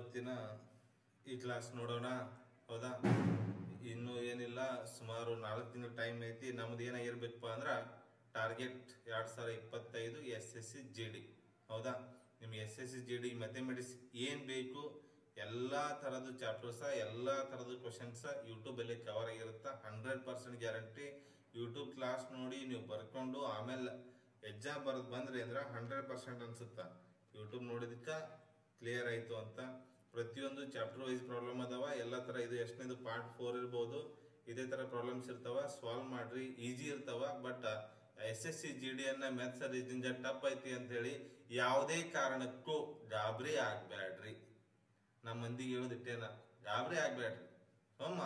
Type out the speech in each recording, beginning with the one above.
ಇವತ್ತಿನ ಈ ಕ್ಲಾಸ್ ನೋಡೋಣ. ಹೌದಾ, ಇನ್ನು ಏನಿಲ್ಲ, ಸುಮಾರು 4 ತಿಂಗಳ ಟೈಮ್ ಐತಿ. ನಮ್ದು ಏನಾಗಿರ್ಬೇಕಪ್ಪ ಅಂದ್ರೆ ಟಾರ್ಗೆಟ್ 2025 SSC GD. ಹೌದಾ, ನಿಮ್ಗೆ SSC GD ಮ್ಯಾಥಮೆಟಿಕ್ಸ್ ಏನ್ ಬೇಕು ಎಲ್ಲ ತರದ್ದು ಚಾಪ್ಟರ್ಸ, ಎಲ್ಲ ತರದ್ದು ಕ್ವಶನ್ಸ್ ಯೂಟ್ಯೂಬ್ ಅಲ್ಲಿ ಕವರ್ ಆಗಿರುತ್ತೆ. 100% ಗ್ಯಾರಂಟಿ. ಯೂಟ್ಯೂಬ್ ಕ್ಲಾಸ್ ನೋಡಿ ನೀವು ಬರ್ಕೊಂಡು ಆಮೇಲೆ ಎಕ್ಸಾಮ್ ಬರೋದು ಬಂದ್ರಿ ಅಂದ್ರೆ 100% ಅನ್ಸುತ್ತ ಯೂಟ್ಯೂಬ್ ನೋಡಿದಕ್ಕ ಕ್ಲಿಯರ್ ಆಯ್ತು ಅಂತ. ಪ್ರತಿಯೊಂದು ಚಾಪ್ಟರ್ ವೈಸ್ ಪ್ರಾಬ್ಲಮ್ ಅದಾವ. ಎಲ್ಲ ತರ ಇದು ಎಷ್ಟನೇದು ಪಾರ್ಟ್ 4 ಇರ್ಬೋದು. ಇದೇ ತರ ಪ್ರಾಬ್ಲಮ್ಸ್ ಇರ್ತಾವ, ಸಾಲ್ವ್ ಮಾಡ್ರಿ, ಈಜಿ ಇರ್ತಾವ. ಬಟ್ SSC GD ಅನ್ನ ಮ್ಯಾಥ್ಸ್ ರೀಸನಿಂಗ್ ಟಫ್ ಐತಿ ಅಂತ ಹೇಳಿ ಯಾವುದೇ ಕಾರಣಕ್ಕೂ ಗಾಬರಿ ಆಗ್ಬೇಡ್ರಿ. ನಮ್ಮ ಮಂದಿಗೆ ಹೇಳೋದಿಟ್ಟೇನ, ಗಾಬರಿ ಆಗ್ಬೇಡ್ರಿ.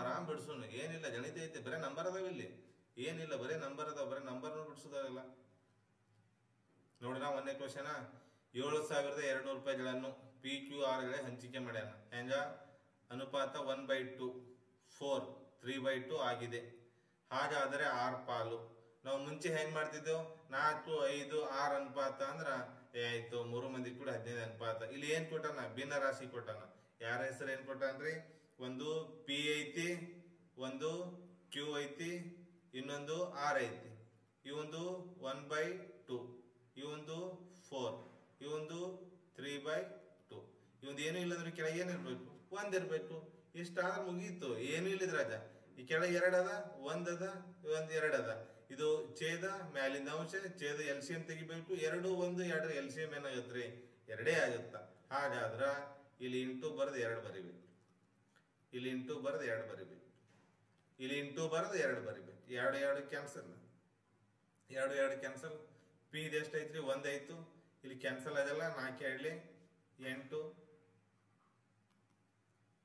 ಆರಾಮ್ ಬಿಡ್ಸೋಣ, ಏನಿಲ್ಲ, ಗಣಿತ ಐತಿ, ಬರೇ ನಂಬರ್ ಅದಾವ ಇಲ್ಲಿ, ಏನಿಲ್ಲ, ಬರೇ ನಂಬರ್ ಅದಾವ, ಬರೇ ನಂಬರ್ ಬಿಡ್ಸೋದಾಗಲ್ಲ. ನೋಡ್ರಿ, ಒಂದನೇ ಕ್ವಶನ್, 7,200 ರೂಪಾಯಿಗಳನ್ನು PQR ಗಳೇ ಹಂಚಿಕೆ ಮಾಡ್ಯಾನ. ಹೆಂಗ? ಅನುಪಾತ 1/2 4 3/2 ಆಗಿದೆ. ಹಾಗಾದರೆ 6 ಪಾಲು. ನಾವು ಮುಂಚೆ ಹೆಂಗ್ ಮಾಡ್ತಿದ್ದೆವು? 4 5 6 ಅನುಪಾತ ಅಂದ್ರ ಆಯ್ತು, 3 ಮಂದಿ ಕೂಡ 15 ಅನುಪಾತ. ಇಲ್ಲಿ ಏನ್ ಕೊಟ್ಟಾನ? ಭಿನ್ನ ರಾಶಿ ಕೊಟ್ಟಾನ. ಯಾರ ಹೆಸರು ಏನ್ ಕೊಟ್ಟಾನ್ರಿ? ಒಂದು P ಐತಿ, ಒಂದು Q ಐತಿ, ಇನ್ನೊಂದು R ಐತಿ. ಇವಂದು 1/2, ಇವಂದು 4, ಇವಂದು 3/2. ಇವಂದು ಏನು ಇಲ್ಲಂದ್ರೆ ಕೆಳಗೆ ಏನಿರ್ಬೇಕು? 1 ಇರ್ಬೇಕು. ಇಷ್ಟಾದ್ರೆ ಮುಗೀತು, ಏನು ಇಲ್ಲಿದ್ ರಾಜ. ಈ ಕೆಳಗೆ 2 ಅದ, 1 ಅದ, 1 2 ಅದ. ಇದು ಛೇದ, ಮ್ಯಾಲಿಂದ ಅಂಶ, ಛೇದ LCM ತೆಗಿಬೇಕು. 2 1 2 LCM ಏನಾಗತ್ರಿ? 2 ಆಗುತ್ತ. ಹಾಗಾದ್ರ ಇಲ್ಲಿ ಇಂಟು ಬರೆದು 2 ಬರಿಬೇಕು, ಇಲ್ಲಿ ಇಂಟು ಬರೆದು 2 ಬರಿಬೇಕು, ಇಲ್ಲಿ ಇಂಟು ಬರೆದು 2 ಬರಿಬೇಕು. 2 2 ಕ್ಯಾನ್ಸಲ್, 2 2 ಕ್ಯಾನ್ಸಲ್. P ಇದು ಎಷ್ಟೈತ್ರಿ? 1 ಆಯ್ತು. ಇಲ್ಲಿ ಕ್ಯಾನ್ಸಲ್ ಆಗಲ್ಲ. 4 2 8,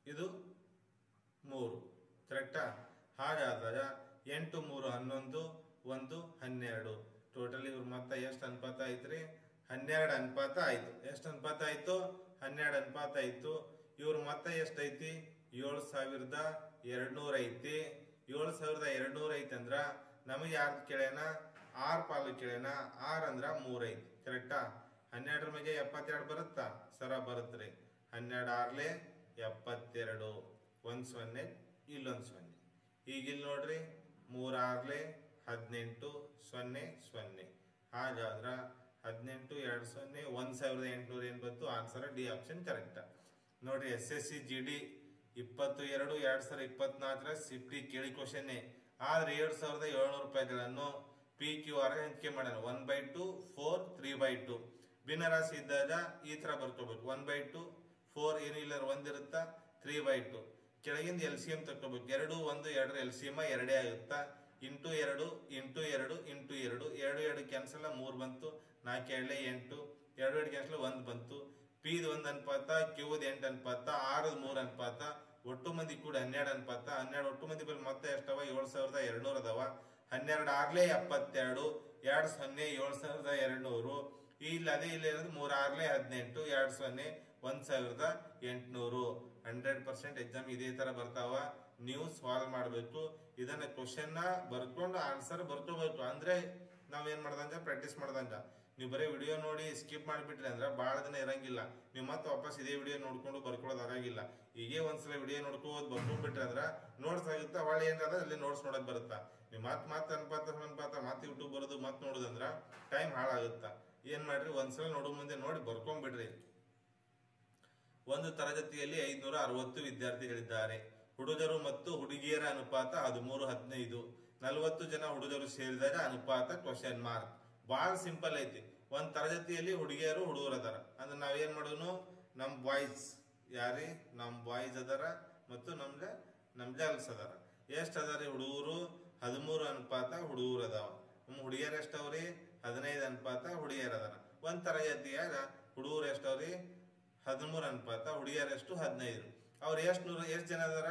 ಇದು 3. ಕರೆಕ್ಟಾ? ಹಾಗಾದಾಗ 8 3 11, 1 12. ಟೋಟಲ್ ಇವ್ರ ಮೊತ್ತ ಎಷ್ಟು ಅನುಪಾತ ಐತ್ರಿ? 12 ಅನುಪಾತ ಆಯ್ತು. ಎಷ್ಟು ಅನುಪಾತ ಆಯ್ತು? 12 ಅನುಪಾತ ಆಯ್ತು. ಇವ್ರ ಮೊತ್ತ ಎಷ್ಟೈತಿ? 7,200 ಐತಿ. 7,200 ಐತಿ ಅಂದ್ರ ನಮಗೆ ಯಾರ್ದು ಕೇಳ್ಯಾನ? 6 ಪಾಲು ಕೇಳ್ಯಾನ. 6 ಅಂದ್ರ 3 ಐತಿ. ಕರೆಕ್ಟಾ? 12 ಮಗೆ 72 ಬರುತ್ತಾ? ಸರ ಬರುತ್ತ್ರಿ. 12 6 72, 1 0, ಇಲ್ಲೊಂದು 0. ಈಗ ಇಲ್ಲಿ ನೋಡ್ರಿ, 3 6 18 0 0. ಹಾಗಾದ್ರ 18 2 0 1,800 ಏನ್ ಬಂತು? Answer D option correct. ನೋಡ್ರಿ, SSC GD 22 2024 ಸಿಫ್ಟಿ ಕೇಳಿ ಕ್ವಶನ್. ಆದ್ರೆ 7,700 ರೂಪಾಯಿಗಳನ್ನು PQR ಹಂಚಿಕೆ ಮಾಡ್ಯಾನ. 1/2 4 3/2. ಭಿನ್ನರಾಶಿ ಇದ್ದಾಗ ಈ ತರ ಬರ್ಕೋಬೇಕು. 1/2 4 ಏನು ಇಲ್ಲ 1 ಇರುತ್ತಾ, 3/2. ಕೆಳಗಿಂದ LCM ತಕೋಬೇಕು. 2 1 2 LCM 2 ಆಗುತ್ತಾ. ಇಂಟು 2 ಇಂಟು 2 ಇಂಟು 2 2 2 ಕ್ಯಾನ್ಸಲ್, 3 ಬಂತು. 4 2 8, 2 2 ಕ್ಯಾನ್ಸಲ್, 1 ಬಂತು. P 1 ಅನುಪಾತ, Q 8 ಅನುಪಾತ, R 3 ಅನುಪಾತ, ಒಟ್ಟು ಮಂದಿ ಕೂಡ 12 ಅನುಪಾತ. 12 ಒಟ್ಟು ಮಂದಿ ಬಲ್ಲಿ ಮತ್ತೆ ಎಷ್ಟವ? 7,200 ಅದಾವ. 12 6 72, 2 0 7,200. ಇಲ್ಲ ಅದೇ ಇಲ್ಲ ಇರೋದು 3 6 18, 2 0 1,800. 100% ಎಕ್ಸಾಮ್ ಇದೇ ತರ ಬರ್ತಾವ. ನೀವು ಸಾಲ್ವ್ ಮಾಡ್ಬೇಕು. ಇದನ್ನ ಕ್ವಶನ್ ಬರ್ಕೊಂಡು ಆನ್ಸರ್ ಬರ್ಕೋಬೇಕು. ಅಂದ್ರೆ ನಾವೇನ್ ಮಾಡ್ದಂಗ ಪ್ರಾಕ್ಟೀಸ್ ಮಾಡ್ದಂಗ. ನೀವು ಬರೀ ವಿಡಿಯೋ ನೋಡಿ ಸ್ಕಿಪ್ ಮಾಡಿಬಿಟ್ರಿ ಅಂದ್ರೆ ಬಹಳ ದಿನ ಇರಂಗಿಲ್ಲ. ನೀವು ಮತ್ತೆ ವಾಪಸ್ ಇದೇ ವಿಡಿಯೋ ನೋಡ್ಕೊಂಡು ಬರ್ಕೊಳ್ಳೋದು ಆಗಾಗಿಲ್ಲ. ಈಗೇ ಒಂದ್ಸಲ ವಿಡಿಯೋ ನೋಡ್ಕೋದು ಬರ್ಕೊಂಡ್ಬಿಟ್ರಿ ಅಂದ್ರ ನೋಟ್ಸ್ ಆಗುತ್ತಾ. ಒಳ್ಳೆ ಏನಾದ ಅಲ್ಲಿ ನೋಟ್ಸ್ ನೋಡಕ್ ಬರುತ್ತಾ. ನೀವು ಮತ್ತೆ ಅನ್ಪಾತ ಮತ್ತೆ ಯೂಟ್ಯೂಬ್ ಬರೋದು ಮತ್ತೆ ನೋಡುದಂದ್ರ ಟೈಮ್ ಹಾಳಾಗುತ್ತಾ. ಏನ್ ಮಾಡ್ರಿ, ಒಂದ್ಸಲ ನೋಡೋ ಮುಂದೆ ನೋಡಿ ಬರ್ಕೊಂಡ್ಬಿಡ್ರಿ. ಒಂದು ತರಗತಿಯಲ್ಲಿ 560 ವಿದ್ಯಾರ್ಥಿಗಳಿದ್ದಾರೆ. ಹುಡುಗರು ಮತ್ತು ಹುಡುಗಿಯರ ಅನುಪಾತ 13:15. 40 ಜನ ಹುಡುಗರು ಸೇರಿದಾಗ ಅನುಪಾತ ಕ್ವಶನ್ ಮಾರ್ಕ್. ಬಹಳ ಸಿಂಪಲ್ ಐತಿ. ಒಂದ್ ತರಗತಿಯಲ್ಲಿ ಹುಡುಗಿಯರು ಹುಡುಗರು ಅದಾರ ಅಂದ್ರೆ ನಾವೇನ್ ಮಾಡೋನು? ನಮ್ ಬಾಯ್ಸ್ ಯಾರಿ? ನಮ್ ಬಾಯ್ಸ್ ಅದಾರ ಮತ್ತು ನಮ್ ಗರ್ಲ್ಸ್ ಅದಾರ. ಎಷ್ಟ್ ಅದಾರಿ ಹುಡುಗರು? 13 ಅನುಪಾತ ಹುಡುಗರು ಅದಾವ. ಹುಡುಗಿಯರ ಎಷ್ಟವ್ರಿ? 15 ಅನುಪಾತ ಹುಡುಗಿಯರ ಅದಾರ. ಒಂದ್ ತರಗತಿಯಾಗ ಹುಡುಗರು ಎಷ್ಟವ್ರಿ? 13 ಅನುಪಾತ, ಹುಡುಗಿಯರ ಎಷ್ಟು? 15. ಅವ್ರು ಎಷ್ಟು ಜನ ಅದಾರ?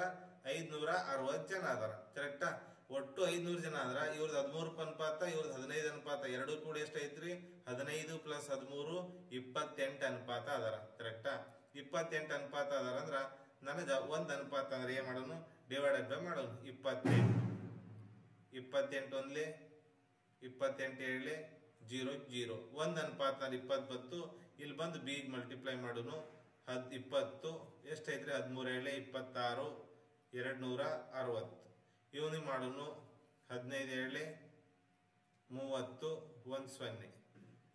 560 ಜನ ಅದಾರ. ಕರೆಕ್ಟಾ? ಒಟ್ಟು 500 ಜನ ಆದ್ರ ಇವ್ರದ್ದು 13 ಅನುಪಾತ, ಇವ್ರದ್ದು 15 ಅನುಪಾತ. ಎರಡು ಕೂಡ ಎಷ್ಟು ಐತ್ರಿ? 15 + 13 28 ಅನುಪಾತ ಅದಾರ. ಕರೆಕ್ಟಾ? 28 ಅನುಪಾತ ಅದಾರ ಅಂದ್ರ ನನಗ 1 ಅನುಪಾತ ಅಂದ್ರೆ ಏನ್ ಮಾಡೋನು? ಡಿವೈಡೆಡ್ ಬೈ ಮಾಡೋನು. 28 28 1 28 7 0 0. 1 ಅನುಪಾತ 20 ಬಂತು. ಇಲ್ಲಿ ಬಂದು B ಮಲ್ಟಿಪ್ಲೈ ಮಾಡೋನು. 20 ಎಷ್ಟೈತ್ರಿ 13 ಎಳೆ 26 260 ಇವನಿಗೆ ಮಾಡೋನು 15 ಎಳೆ 30 10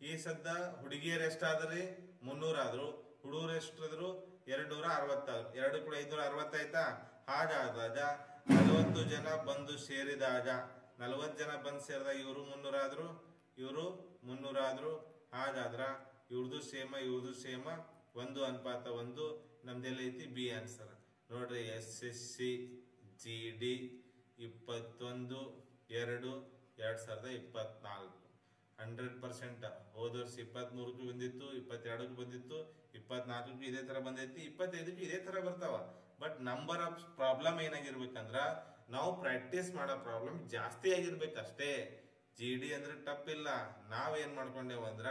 ಈ ಸದ್ದ ಹುಡುಗಿಯರು ಎಷ್ಟಾದ್ರಿ 300 ಆದ್ರು ಹುಡುಗರು ಎಷ್ಟಾದ್ರು 260 2 ಕೂಡ 560 ಆಯ್ತಾ. ಹಾಗಾದಾಗ 40 ಜನ ಬಂದು ಸೇರಿದಾಗ 40 ಜನ ಬಂದು ಸೇರಿದಾಗ ಇವರು 300 ಆದ್ರು ಇವರು 300 ಆದ್ರು. ಹಾಗಾದ್ರ ಇವ್ರದು ಸೇಮ 1:1 ನಮ್ದೆಲ್ಲ ಐತಿ ಬಿ ಆನ್ಸರ್ ನೋಡ್ರಿ. SSC GD 21/2/2024 100%. ಹೋದ ವರ್ಷ 23ಕ್ಕೂ ಬಂದಿತ್ತು, 22ಕ್ಕೂ ಬಂದಿತ್ತು, 24ಕ್ಕೂ ಇದೇ ತರ ಬಂದೈತಿ, 25ಕ್ಕೂ ಇದೇ ತರ ಬರ್ತಾವ. ಬಟ್ ನಂಬರ್ ಆಫ್ ಪ್ರಾಬ್ಲಮ್ ಏನಾಗಿರ್ಬೇಕಂದ್ರ ನಾವು ಪ್ರಾಕ್ಟೀಸ್ ಮಾಡೋ ಪ್ರಾಬ್ಲಮ್ ಜಾಸ್ತಿ ಆಗಿರ್ಬೇಕಷ್ಟೇ. GD ಅಂದ್ರೆ ಟಪ್ ಇಲ್ಲ. ನಾವೇನ್ ಮಾಡ್ಕೊಂಡೇವಂದ್ರ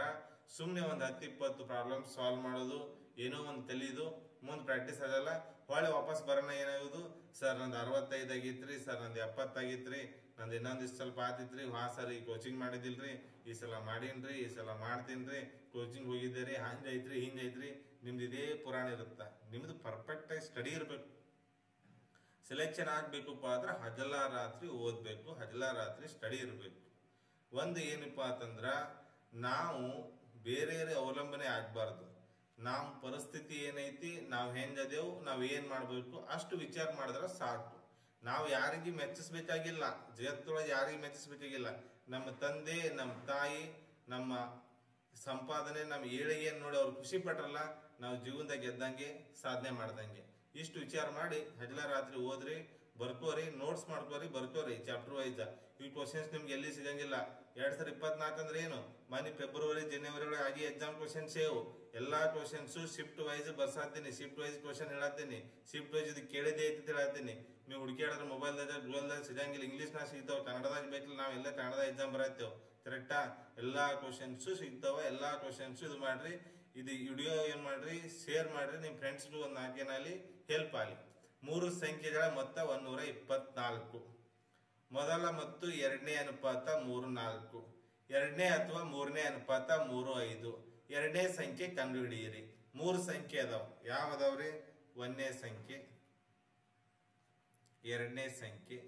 ಸುಮ್ನೆ 10-20 ಪ್ರಾಬ್ಲಮ್ ಸಾಲ್ವ್ ಮಾಡೋದು, ಏನೋ ಒಂದು ಕಲಿಯೋದು, ಮುಂದೆ ಪ್ರಾಕ್ಟೀಸ್ ಆಗಲ್ಲ. ಹೊಳೆ ವಾಪಸ್ ಬರೋಣ ಏನಾಗೋದು, ಸರ್ ನಂದು 65 ಆಗಿತ್ರಿ, ಸರ್ ನಂದು 70 ಆಗಿತ್ರಿ, ನಂದು ಇನ್ನೊಂದಿಷ್ಟು ಸ್ವಲ್ಪ ಆತಿತ್ರಿ, ಸರ್ ಈ ಕೋಚಿಂಗ್ ಮಾಡಿದಿಲ್ರಿ, ಈ ಸಲ ಮಾಡೀನ್ರಿ, ಈ ಸಲ ಮಾಡ್ತೀನ್ರಿ, ಕೋಚಿಂಗ್ ಹೋಗಿದ್ದೀರಿ, ಹಂಗೈತ್ರಿ ಹಿಂಗೈತ್ರಿ. ನಿಮ್ದು ಇದೇ ಪುರಾಣ ಇರುತ್ತ. ನಿಮ್ದು ಪರ್ಫೆಕ್ಟ್ ಆಗಿ ಸ್ಟಡಿ ಇರ್ಬೇಕು. ಸೆಲೆಕ್ಷನ್ ಆಗ್ಬೇಕಪ್ಪ ಆದ್ರೆ ಹಗಲ ರಾತ್ರಿ ಓದ್ಬೇಕು, ಹಗಲ ರಾತ್ರಿ ಸ್ಟಡಿ ಇರ್ಬೇಕು. ಒಂದು ಏನಪ್ಪ ಅಂತಂದ್ರ ನಾವು ಬೇರೆ ಅವಲಂಬನೆ ಆಗ್ಬಾರ್ದು. ನಮ್ಮ ಪರಿಸ್ಥಿತಿ ಏನೈತಿ, ನಾವು ಹೆಂಗದೇವು, ನಾವ್ ಏನ್ ಮಾಡ್ಬೇಕು ಅಷ್ಟು ವಿಚಾರ ಮಾಡಿದ್ರೆ ಸಾಕು. ನಾವು ಯಾರಿಗೂ ಮೆಚ್ಚಿಸ್ಬೇಕಾಗಿಲ್ಲ, ಜಗತ್ತೊಳಗೆ ಯಾರಿಗೂ ಮೆಚ್ಚಿಸ್ಬೇಕಾಗಿಲ್ಲ. ನಮ್ಮ ತಂದೆ, ನಮ್ಮ ತಾಯಿ, ನಮ್ಮ ಸಂಪಾದನೆ, ನಮ್ಮ ಏಳಿಗೆ ನೋಡಿ ಅವ್ರು ಖುಷಿ ಪಟ್ರಲ್ಲ, ನಾವು ಜೀವನದಾಗ ಗೆದ್ದಂಗೆ, ಸಾಧನೆ ಮಾಡ್ದಂಗೆ. ಇಷ್ಟು ವಿಚಾರ ಮಾಡಿ ಹಗಲ ರಾತ್ರಿ ಓದ್ರಿ, ಬರ್ಕೋರಿ, ನೋಟ್ಸ್ ಮಾಡ್ಕೋರಿ, ಬರ್ಕೋರಿ ಚಾಪ್ಟರ್ ವೈಸ್. ಈ ಕ್ವಶನ್ಸ್ ನಿಮ್ಗೆ ಎಲ್ಲಿ ಸಿಗಂಗಿಲ್ಲ. 2024 ಅಂದ್ರೆ ಏನು, ಮೊನ್ನೆ ಫೆಬ್ರವರಿ ಜನವರಿ ಒಳಗೆ ಆಗಿ ಎಕ್ಸಾಮ್ ಕ್ವಶನ್ಸ್ ಇವು. ಎಲ್ಲಾ ಕ್ವಶನ್ಸ್ ಶಿಫ್ಟ್ ವೈಸ್ ಬರ್ಸಾತೀನಿ, ಶಿಫ್ಟ್ ವೈಸ್ ಕ್ವಶನ್ ಹೇಳತ್ತೀನಿ, ಶಿಫ್ಟ್ ವೈಸ್ ಇದು ಕೇಳಿದೆ ಐತಿ ಹೇಳತ್ತೀನಿ. ನೀವು ಹುಡುಕಿಯಾಡ್ರೆ ಮೊಬೈಲ್ದಾಗ ಗೂಗಲ್ದಾಗ ಸಿಗಂಗಿಲ್ಲ, ಇಂಗ್ಲೀಷ್ನಾಗ ಸಿಗ್ತಾವ, ಕನ್ನಡದಾಗ ಬೇಕಿಲ್ಲ. ನಾವೆಲ್ಲ ಕನ್ನಡದ ಎಕ್ಸಾಮ್ ಬರತ್ತೇವೆ ಕರೆಕ್ಟಾ. ಎಲ್ಲಾ ಕ್ವಶನ್ಸ್ ಸಿಗ್ತಾವ, ಎಲ್ಲಾ ಕ್ವಶನ್ಸ್ ಇದು ಮಾಡ್ರಿ. ಇದು ವಿಡಿಯೋ ಏನ್ ಮಾಡ್ರಿ, ಶೇರ್ ಮಾಡ್ರಿ, ನಿಮ್ ಫ್ರೆಂಡ್ಸ್ಗೂ ಒಂದು 4 ಜನ ಅಲ್ಲಿ ಹೆಲ್ಪ್ ಆಗಲಿ. 3 ಸಂಖ್ಯೆಗಳ ಮೊತ್ತ 124. ಮೊದಲ ಮತ್ತು ಎರಡನೇ ಅನುಪಾತ 3:4, ಎರಡನೇ ಅಥವಾ ಮೂರನೇ ಅನುಪಾತ 3:5. ಎರಡನೇ ಸಂಖ್ಯೆ ಕಂಡುಹಿಡಿಯಿರಿ. 3 ಸಂಖ್ಯೆ ಅದಾವ. ಯಾವ ಅದಾವ್ರಿ? 1ನೇ ಸಂಖ್ಯೆ, 2ನೇ ಸಂಖ್ಯೆ,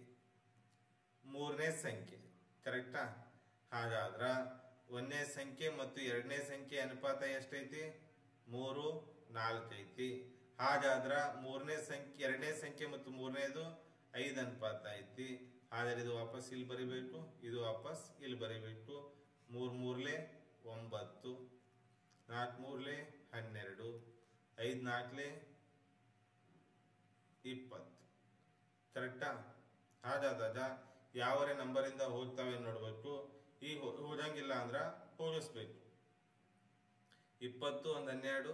3ನೇ ಸಂಖ್ಯೆ ಕರೆಕ್ಟಾ. ಹಾಗಾದ್ರ 1ನೇ ಸಂಖ್ಯೆ ಮತ್ತು 2ನೇ ಸಂಖ್ಯೆ ಅನುಪಾತ ಎಷ್ಟೈತಿ? 3:4 ಐತಿ. ಹಾಗಾದ್ರ 3ನೇ ಸಂಖ್ಯೆ, 2ನೇ ಸಂಖ್ಯೆ ಮತ್ತು 3ನೇದು 5 ಅನುಪಾತ ಐತಿ. ಹಾಗಾದ್ರೆ ಇದು ವಾಪಸ್ ಇಲ್ಲಿ ಬರಿಬೇಕು, ಇದು ವಾಪಸ್ ಇಲ್ಲಿ ಬರಿಬೇಕು. 3 3 9, 4 3 12, 5 4 20 ಕರೆಕ್ಟಾ. ಹಾಗಾದಾಗ ಯಾವರೇ ನಂಬರ್ ಇಂದ ಹೋಗ್ತಾವೆ ನೋಡ್ಬೇಕು. ಈ ಹೋಗಂಗಿಲ್ಲ ಅಂದ್ರ ಹೋಗಿಸ್ಬೇಕು. 20 1 12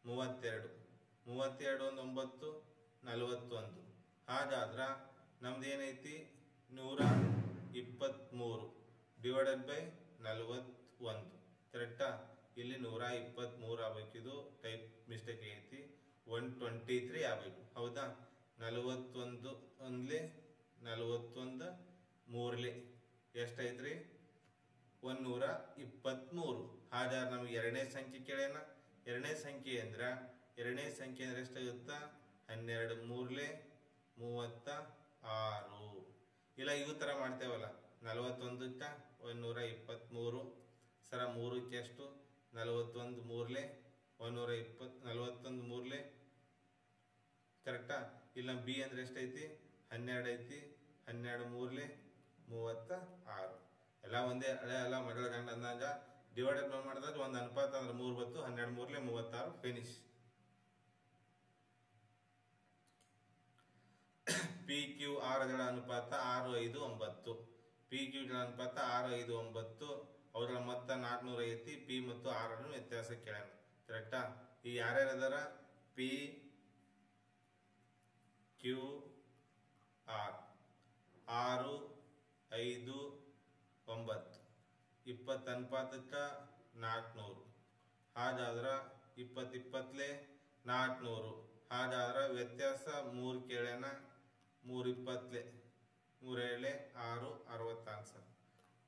32, 32 1 9 41. ಹಾಗಾದ್ರ ನಮ್ದು ಏನೈತಿ? 123 ಡಿವೈಡೆಡ್ ಬೈ 41 ಕರೆಕ್ಟಾ. ಇಲ್ಲಿ 123 ಆಗ್ಬೇಕಿದು, ಟೈಪ್ ಮಿಸ್ಟೇಕ್ ಐತಿ. 123 ಆಗ್ಬೇಕು, ಹೌದಾ. 41 1 41 3 ಎಷ್ಟೈತ್ರಿ? 123. ಹಾಗಾದ್ರೆ ನಮ್ಗೆ ಎರಡನೇ ಸಂಖ್ಯೆ ಕೇಳೇನ. ಎರಡನೇ ಸಂಖ್ಯೆ ಅಂದ್ರೆ ಎಷ್ಟಾಗುತ್ತಾ? 12 3 36. ಇಲ್ಲ ಇವು ತರ ಮಾಡ್ತೇವಲ್ಲ, 41ಕ್ಕ 123 ಸರ 3ಕ್ಕೆ ಎಷ್ಟು? 41 3 120, 41 3 ಕರೆಕ್ಟಾ. ಇಲ್ಲ ಬಿ ಅಂದ್ರೆ ಎಷ್ಟೈತಿ? 12 ಐತಿ. 12 3 36. ಎಲ್ಲ ಒಂದೇ ಹಳೆ ಎಲ್ಲ ಮಗಳ ಗಂಡ ಅಂದಾಗ ಡಿವೈಡೆಡ್ ಮಾಡಿದಾಗ ಒಂದು ಅನುಪಾತ ಅಂದ್ರೆ 3 ಬತ್ತು. 12 3 36 ಫಿನಿಶ್. PQRಗಳ ಅನುಪಾತ 6 5 9. PQಗಳ ಅನುಪಾತ 6 5 9. ಅವುಗಳ ಮೊತ್ತ 400 ಐತಿ. P ಮತ್ತು R ಅನ್ನು ವ್ಯತ್ಯಾಸ ಕೇಳೋಣ ಕರೆಕ್ಟಾ. ಈ ಯಾರ್ಯಾರು ಅದಾರ? PQR 6 5 9 20 ಅನುಪಾತಕ್ಕ 400. ಹಾಗಾದ್ರ 20 20 400. ಹಾಗಾದ್ರ ವ್ಯತ್ಯಾಸ 3 ಕೇಳೋಣ. 3 20 3 7 6 60 ಆನ್ಸರ್.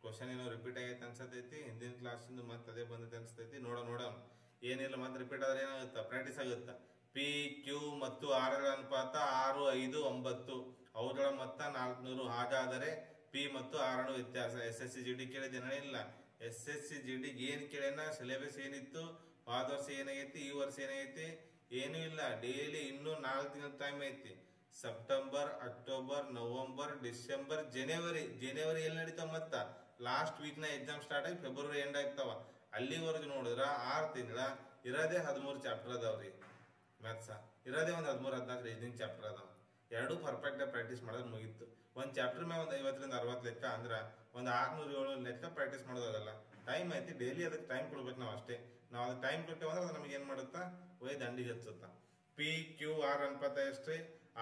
ಕ್ವಶನ್ ಏನೋ ರಿಪೀಟ್ ಆಗೈತೆ ಅನ್ಸತೈತಿ. ಹಿಂದಿನ ಕ್ಲಾಸಿಂದ ಮತ್ತೆ ಅದೇ ಬಂದೈತೆ ಅನ್ಸ್ತೈತಿ. ನೋಡೋಣ ಏನಿಲ್ಲ ಮತ್ತೆ ರಿಪೀಟ್ ಆದ್ರೆ ಏನಾಗುತ್ತಾ ಪ್ರಾಕ್ಟೀಸ್ ಆಗುತ್ತಾ. ಪಿ ಕ್ಯೂ ಮತ್ತು ಆರ್ ಗಳ ಅನುಪಾತ 6, 5, 9 ಅವುಗಳ ಮೊತ್ತ 400. ಹಾಗಾದರೆ ಪಿ ಮತ್ತು ಆರ್ ಅನ್ನು ವ್ಯತ್ಯಾಸ. SSCGD ಕೇಳಿದ್ದೇನೆ ಇಲ್ಲ. SSCGD ಏನ್ ಕೇಳೇನ, ಸಿಲೆಬಸ್ ಏನಿತ್ತು, ಹೋದ ವರ್ಷ ಏನಾಗೈತಿ, ಈ ವರ್ಷ ಏನಾಗೈತಿ, ಏನೂ ಇಲ್ಲ. ಡೈಲಿ ಇನ್ನೂ 4 ತಿಂಗಳ ಟೈಮ್ ಐತಿ. ಸೆಪ್ಟೆಂಬರ್, ಅಕ್ಟೋಬರ್, ನವೆಂಬರ್, ಡಿಸೆಂಬರ್, ಜನವರಿ ಎಲ್ಲಿ ನಡೀತಾವ ಮತ್ತ ಲಾಸ್ಟ್ ವೀಕ್ ನ ಎಕ್ಸಾಮ್ ಸ್ಟಾರ್ಟ್ ಆಗಿ ಫೆಬ್ರವರಿ ಎಂಡ್ ಆಗ್ತಾವ. ಅಲ್ಲಿವರೆಗೂ ನೋಡಿದ್ರ 6 ತಿಂಗಳ ಇರೋದೇ 13 ಚಾಪ್ಟರ್ ಅದಾವ್ರಿ. ಮ್ಯಾಥ್ಸ ಇರೋದೇ ಒಂದು 13-14 ರೀಸನಿಂಗ್ ಚಾಪ್ಟರ್ ಅದಾವ. ಎರಡು ಪರ್ಫೆಕ್ಟ್ ಆಗಿ ಪ್ರಾಕ್ಟೀಸ್ ಮಾಡೋದು ಮುಗಿತ್ತು. ಒಂದು ಚಾಪ್ಟರ್ ಮೇಲೆ ಒಂದು 50-60 ಲೆಕ್ಕ ಅಂದ್ರೆ ಒಂದು 600-700 ಲೆಕ್ಕ ಪ್ರಾಕ್ಟೀಸ್ ಮಾಡೋದಾಗಲ್ಲ. ಟೈಮ್ ಐತಿ, ಡೈಲಿ ಅದಕ್ಕೆ ಟೈಮ್ ಕೊಡ್ಬೇಕು ನಾವು ಅಷ್ಟೇ. ನಾವು ಅದಕ್ಕೆ ಟೈಮ್ ಕೊಟ್ಟೇವೆ ಅಂದ್ರೆ ಅದು ನಮಗೆ ಏನ್ ಮಾಡುತ್ತಾ, ಒಯ್ ದಂಡಿಗೆ ಹಚ್ಚುತ್ತಾ. ಪಿ ಕ್ಯೂ ಆರ್ ಅನುಪಾತ ಎಷ್ಟ್ರಿ,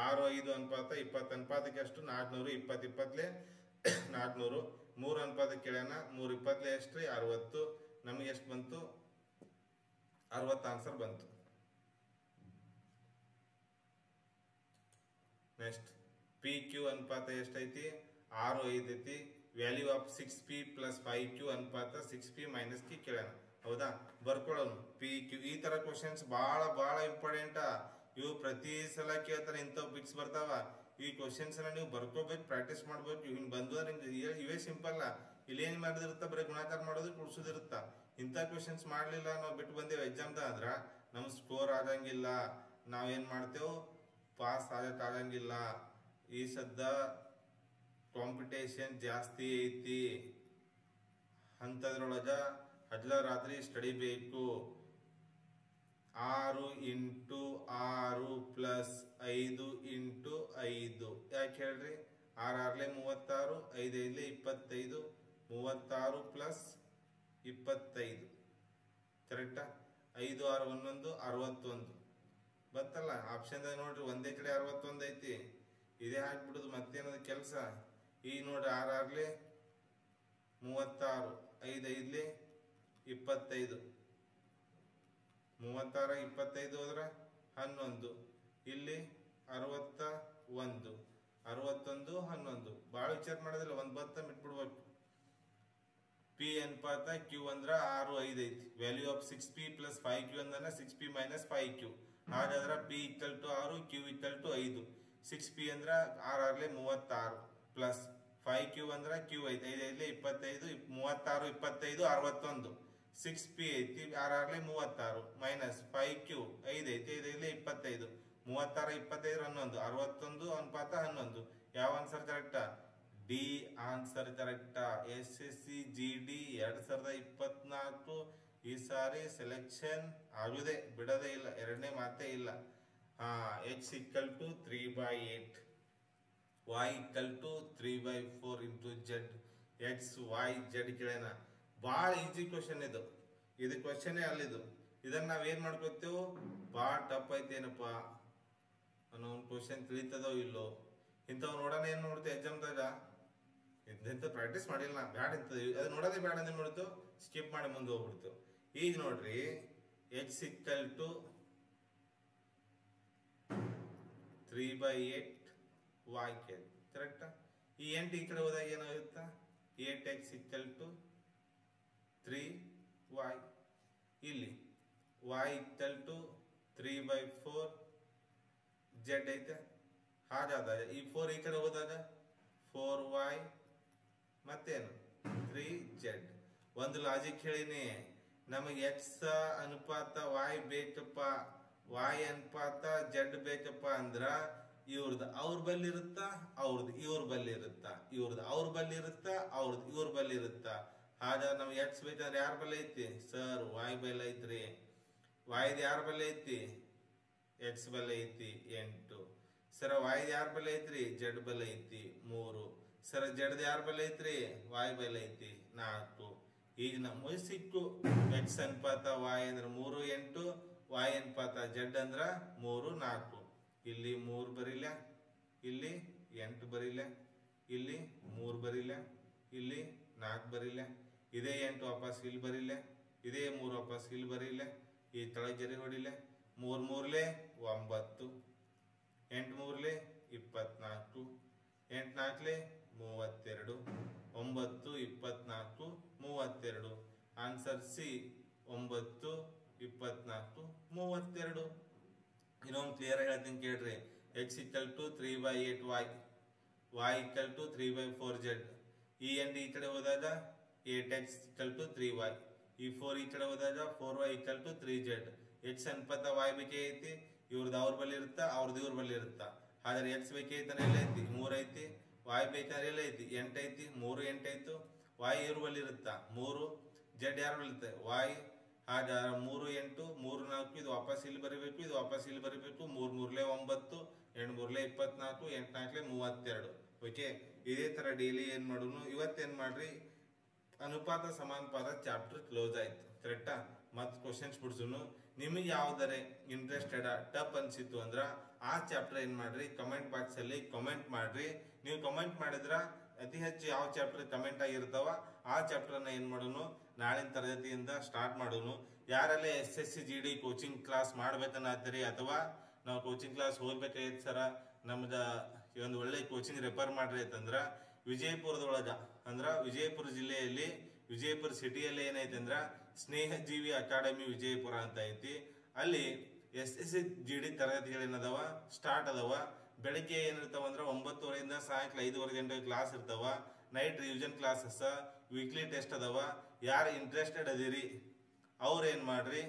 6, 5 ಅನುಪಾತ 20 ಅನುಪಾತಕ್ಕೆ ಎಷ್ಟು 400, 20 20 400. 3 ಅನುಪಾತಕ್ಕೆ ಕೇಳ್ಯಾನ, 3 20 ಎಷ್ಟ್ರಿ 60. ನಮಗೆ ಎಷ್ಟು ಬಂತು, 60 ಆನ್ಸರ್ ಬಂತು. ನೆಕ್ಸ್ಟ್ ಪಿ ಕ್ಯೂ ಅನುಪಾತ ಎಷ್ಟೈತಿ, 6, 5 ಐತಿ. ವ್ಯಾಲ್ಯೂ ಆಫ್ 6p + 5q ಅನುಪಾತ 6p - q ಕೇಳ್ಯಾನ. ಹೌದಾ, ಬರ್ಕೊಳ್ಳೋನು. ಪಿ ಕ್ಯೂ ಈ ತರ ಕ್ವಶನ್ಸ್ ಬಹಳ ಇಂಪಾರ್ಟೆಂಟ್. ಇವು ಪ್ರತಿ ಸಲ ಕೇಳ್ತಾರೆ, ಇಂಥವು ಬಿಟ್ಸ್ ಬರ್ತಾವ. ಈ ಕ್ವಶನ್ಸ್ ನೀವು ಬರ್ಕೋಬೇಕು, ಪ್ರಾಕ್ಟೀಸ್ ಮಾಡ್ಬೇಕು. ಹಿಂಗ್ ಬಂದು ಇವೇ ಸಿಂಪಲ್. ಇಲ್ಲಿ ಏನ್ ಮಾಡಿದಿರುತ್ತ, ಬರೀ ಗುಣಾಕಾರ ಮಾಡೋದು ಕೂಡ್ಸೋದಿರುತ್ತ. ಇಂಥ ಕ್ವಶನ್ಸ್ ಮಾಡ್ಲಿಲ್ಲ, ನಾವು ಬಿಟ್ಟು ಬಂದೇವು ಎಕ್ಸಾಮ್ ಅಂದ್ರ ನಮ್ ಸ್ಕೋರ್ ಆಗಂಗಿಲ್ಲ. ನಾವೇನ್ ಮಾಡ್ತೇವ್, ಪಾಸ್ ಆಗಂಗಿಲ್ಲ. ಈ ಸದ್ದ ಕಾಂಪಿಟೇಷನ್ ಜಾಸ್ತಿ ಐತಿ. ಅಂತದ್ರೊಳಗ ಹಗಲ ರಾತ್ರಿ ಸ್ಟಡಿ ಬೇಕು. 6 × 6 + 5 × 5 ಯಾಕೆ ಹೇಳ್ರಿ, 6 6 36, 5 5 25, 36 + 25 ಕರೆಕ್ಟಾ. 5 6 11 61 ಬತ್ತಲ್ಲ ಆಪ್ಷನ್ ನೋಡ್ರಿ. ಒಂದೇ ಕಡೆ 61 ಐತಿ, ಇದೇ ಹಾಕ್ಬಿಡುದು ಮತ್ತೇನದ ಕೆಲಸ. ಈಗ ನೋಡ್ರಿ 6 6 36, 5 5 25, 36 25 ಹೋದ್ರ 11, ಇಲ್ಲಿ 61 61 11. ಬಾಳ ವಿಚಾರ ಮಾಡೋದಿಲ್ಲ, ಒಂದ್ ಬತ್ತ ಬಿಟ್ಬಿಡ್ಬೇಕು. ಪಿ ಅನುಪಾತ ಕ್ಯೂ ಅಂದ್ರ 6, 5 ಐತಿ. ವ್ಯಾಲ್ಯೂ ಆಫ್ 6p + 5q ಅಂದ್ರ 6p - 5q. ಹಾಗಾದ್ರ p = 6, q = 5. 6p ಅಂದ್ರ 6 6 36 ಪ್ಲಸ್ 5q ಅಂದ್ರ q ಐತಿ. 5 5 25, 36 25 61. 6p ಐತಿ, 6 6 36 ಮೈನಸ್ 5q 5 ಐತಿ, 5 5 25, 36 25 11, 61 ಅನುಪಾತ 11. ಯಾವ ಆನ್ಸರ್ ಕರೆಕ್ಟಾ, ಡಿ ಆನ್ಸರ್ ಕರೆಕ್ಟಾ. SSCGD 2024 ಈ ಸಾರಿ ಸೆಲೆಕ್ಷನ್ ಆಗುದೇ, ಬಿಡದೇ ಇಲ್ಲ, ಎರಡನೇ ಮಾತೇ ಇಲ್ಲ. x = 3/8, y = 3/4 × z. x y z ಕೇಳೇನ. ಭಾಳ ಈಜಿ ಕ್ವಶನ್ ಇದು. ಇದು ಕ್ವಶನೇ ಅಲ್ಲಿದು. ಇದನ್ನ ನಾವೇನ್ ಮಾಡ್ಕೋತೇವು, ಭಾಳ ಟಫ್ ಐತೇನಪ್ಪ ಅನ್ನೋ ಒಂದು ಕ್ವಶನ್ ತಿಳಿತದೋ ಇಲ್ಲೋ, ಇಂಥವ್ ನೋಡೋಣ. ಏನ್ ನೋಡ್ತೇವೆ ಎಕ್ಸಾಮ್ದಾಗ, ಇಂಥ ಪ್ರಾಕ್ಟೀಸ್ ಮಾಡಿಲ್ಲ ನಾ, ಬ್ಯಾಡ ಇಂಥದ್ದು ಅದು ನೋಡೋದೇ ಬ್ಯಾಡ ಅಂತ ಮಾಡ್ತು, ಸ್ಕಿಪ್ ಮಾಡಿ ಮುಂದೆ ಹೋಗ್ಬಿಡ್ತೇವೆ. ಈಗ ನೋಡ್ರಿ x = 3/8 y ಕರೆಕ್ಟಾ. ಈ 8 ಈ ಕಡೆ ಹೋದಾಗ ಏನಾಗುತ್ತಾ, 8x = 3y. ಇಲ್ಲಿ y = 3/4 z ಐತೆ. ಹಾಗಾದಾಗ ಈ 4 ಈ ಕಡೆ ಹೋದಾಗ 4y ಮತ್ತೇನು 3z. ಒಂದು ಲಾಜಿಕ್ ಹೇಳಿನಿ, ನಮಗೆ x ಅನುಪಾತ y ಬೇಕಪ್ಪ, y ಅನುಪಾತ z ಬೇಕಪ್ಪ ಅಂದ್ರ ಇವ್ರದ್ದು ಅವ್ರ ಬಲ್ಲಿ ಇರುತ್ತಾ, ಅವ್ರದ್ದು ಇವ್ರ ಬಲ್ಲಿ ಇರುತ್ತಾ, ಇವ್ರದ್ದು ಅವ್ರ ಬಲ್ಲಿ ಇರುತ್ತಾ, ಅವ್ರದ್ದು ಇವ್ರ ಬಲ್ಲಿ ಇರುತ್ತಾ. ಹಾಗಾದ್ರೆ ನಮ್ಗೆ x ಬೇಕಂದ್ರೆ ಯಾರ ಬಲ್ಲಿ ಐತಿ ಸರ್, y ಬಲ್ಲಿ ಐತ್ರಿ. y ಯಾರ ಬಲ್ಲಿ ಐತಿ, x ಬಲ್ಲಿ ಐತಿ 8. ಸರ y ಯಾರ ಬಲ್ಲಿ ಐತ್ರಿ, z ಬಲ್ಲಿ ಐತಿ 3. ಸರ z ಯಾರ ಬಲ್ಲಿ ಐತ್ರಿ, y ಬಲ್ಲಿ ಐತಿ 4. ಈಗ ನಮಗೆ ಸಿಕ್ಕು x ಅನುಪಾತ y ಅಂದ್ರೆ 3 8, y ಅನುಪಾತ z ಅಂದ್ರ 3 4. ಇಲ್ಲಿ 3 ಬರಿಲ್ಲ, ಇಲ್ಲಿ 8 ಬರಿಲ್ಲ, ಇಲ್ಲಿ 3 ಬರಿಲ್ಲ, ಇಲ್ಲಿ 4 ಬರಿಲ್ಲ, ಇದೇ 8 ವಾಪಸ್ ಇಲ್ಲಿ ಬರಿಲ್ಲ, ಇದೇ 3 ವಾಪಸ್ ಇಲ್ಲಿ ಬರಿಲ್ಲ, ಈ ತಳಗ ಜರಿ ಹೊಡಿಲ್ಲ. 3 3 9, 8 3 24, 8 4 32, 9 24 32. Answer C 9 24 32. ಇನ್ನೊಂದು ಕ್ಲಿಯರ್ ಹೇಳ್ತೀನಿ ಕೇಳ್ರಿ. x = 3/8y, y = 3/4z. ಈ ಎಂಡ್ ಈ ಕಡೆ ಹೋದಾಗ 8x = 3y, ಈ 4 ಈ ಕಡೆ ಹೋದಾಗ 4y = 3z. x ಅನ್ಪತ್ತ y ಬೇಕೇ ಐತಿ, ಇವ್ರದ್ದು ಅವ್ರ ಬಲ್ಲಿ ಇರುತ್ತಾ, ಅವ್ರದ್ದು ಇವ್ರ ಬಲ್ಲಿ ಇರುತ್ತಾ. ಹಾಗಾದ್ರೆ x ಬೇಕೈತಾನೆ ಎಲ್ಲ ಐತಿ 3 ಐತಿ, y ಬೇಕಾದ್ರೆ ಎಲ್ಲ ಐತಿ 8 ಐತಿ, 3 8 ಆಯ್ತು. y ಇವ್ರ ಬಲ್ಲಿ ಇರುತ್ತಾ 3, z ಯಾರ ಬಲ್ಲಿ ಇರುತ್ತೆ y. ಹಾಗಾದ್ರೆ 3 8 3 4, ಇದು ವಾಪಸ್ ಇಲ್ಲಿ ಬರೀಬೇಕು, ಇದು ವಾಪಸ್ ಇಲ್ಲಿ ಬರೀಬೇಕು. 3 3 9, 8 3 24, 8 4 32. ಓಕೆ, ಇದೇ ತರ ಡೈಲಿ ಏನ್ ಮಾಡೋನು. ಇವತ್ತೇನ್ ಮಾಡ್ರಿ, ಅನುಪಾತ ಸಮಾನುಪಾತ ಚಾಪ್ಟರ್ ಕ್ಲೋಸ್ ಆಯ್ತು. ಕರೆಕ್ಟಾ? ಮತ್ ಕ್ವಶನ್ಸ್ ಬಿಡ್ಸುನು. ನಿಮಗೆ ಯಾವ್ದಾರೆ ಇಂಟ್ರೆಸ್ಟೆಡ್ ಟಫ್ ಅನ್ಸಿತ್ತು ಅಂದ್ರ ಆ ಚಾಪ್ಟರ್ ಏನ್ ಮಾಡ್ರಿ, ಕಮೆಂಟ್ ಬಾಕ್ಸ್ ಅಲ್ಲಿ ಕಮೆಂಟ್ ಮಾಡ್ರಿ. ನೀವು ಕಮೆಂಟ್ ಮಾಡಿದ್ರ ಅತಿ ಹೆಚ್ಚು ಯಾವ ಚಾಪ್ಟರ್ ಕಮೆಂಟ್ ಆಗಿರ್ತಾವ ಆ ಚಾಪ್ಟರ್ ನ ಏನ್ ಮಾಡೋನು ನಾಳಿನ ತರಗತಿಯಿಂದ ಸ್ಟಾರ್ಟ್ ಮಾಡೋನು. ಯಾರೆಲ್ಲ SSC GD ಕೋಚಿಂಗ್ ಕ್ಲಾಸ್ ಮಾಡ್ಬೇಕನ್ನತ್ತೀರಿ, ಅಥವಾ ನಾವು ಕೋಚಿಂಗ್ ಕ್ಲಾಸ್ ಹೋಗ್ಬೇಕಾಗಿತ್ತು ಸರ, ನಮ್ದ ಒಂದು ಒಳ್ಳೆ ಕೋಚಿಂಗ್ ರೆಫರ್ ಮಾಡ್ರಿ ಅಂತಂದ್ರ ವಿಜಯಪುರದೊಳಗ ಅಂದ್ರ ವಿಜಯಪುರ ಜಿಲ್ಲೆಯಲ್ಲಿ ವಿಜಯಪುರ ಸಿಟಿಯಲ್ಲಿ ಏನೈತಿ ಅಂದ್ರ ಸ್ನೇಹಜೀವಿ ಅಕಾಡೆಮಿ ವಿಜಯಪುರ ಅಂತ ಐತಿ. ಅಲ್ಲಿ SSC GD ತರಗತಿಗಳೇನದಾವ ಸ್ಟಾರ್ಟ್ ಅದಾವ. ಬೆಳಿಗ್ಗೆ ಏನಿರ್ತಾವ ಅಂದ್ರ 9:30 ಸಾಯಂಕಾಲ 5:30 ಗಂಟೆಗೆ ಕ್ಲಾಸ್ ಇರ್ತಾವ. Night revision classes, weekly test ಅದಾವ. ಯಾರು ಇಂಟ್ರೆಸ್ಟೆಡ್ ಅದಿರಿ ಅವ್ರ ಏನ್ ಮಾಡ್ರಿ,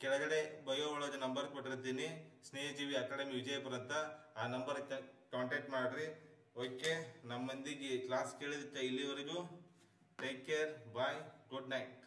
ಕೆಳಗಡೆ ಬಯೋ ಒಳಗೆ ನಂಬರ್ ಕೊಟ್ಟಿರ್ತೀನಿ, ಸ್ನೇಹಜೀವಿ ಅಕಾಡೆಮಿ ವಿಜಯಪುರ ಅಂತ. ಆ ನಂಬರ್ ಕಾಂಟ್ಯಾಕ್ಟ್ ಮಾಡ್ರಿ. ಓಕೆ, ನಮ್ಮ ಮಂದಿಗೆ ಕ್ಲಾಸ್ ಕೇಳಿದಕ್ಕೆ ಇಲ್ಲಿವರೆಗೂ ಟೇಕ್ ಕೇರ್, ಬಾಯ್, ಗುಡ್ ನೈಟ್.